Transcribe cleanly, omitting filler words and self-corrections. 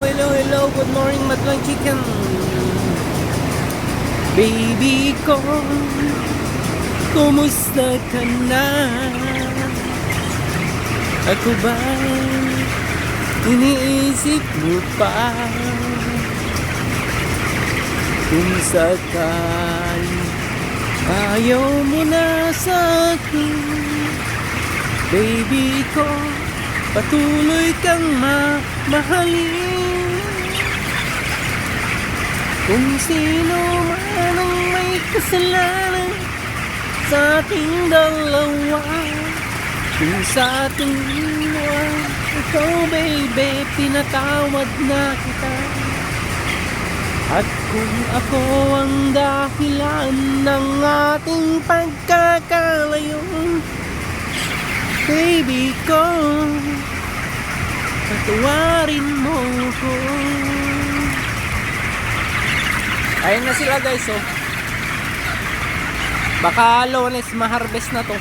Hello, hello, good morning, Madlang Chicken. Baby ko, kumusta ka na? Ako ba iniisip mo pa? Kung sakali ayaw mo na sa akin, baby ko, patuloy kang mahalin. Kung sino man ang may kasalanan sa ating dalawa, kung sa ating dalawa, ikaw baby, pinatawad na kita. At kung ako ang dahilan ng ating pagkakalayo, baby ko, patawarin mo ko. Ayun na sila guys, oh. Baka Lunes ma-harvest na to.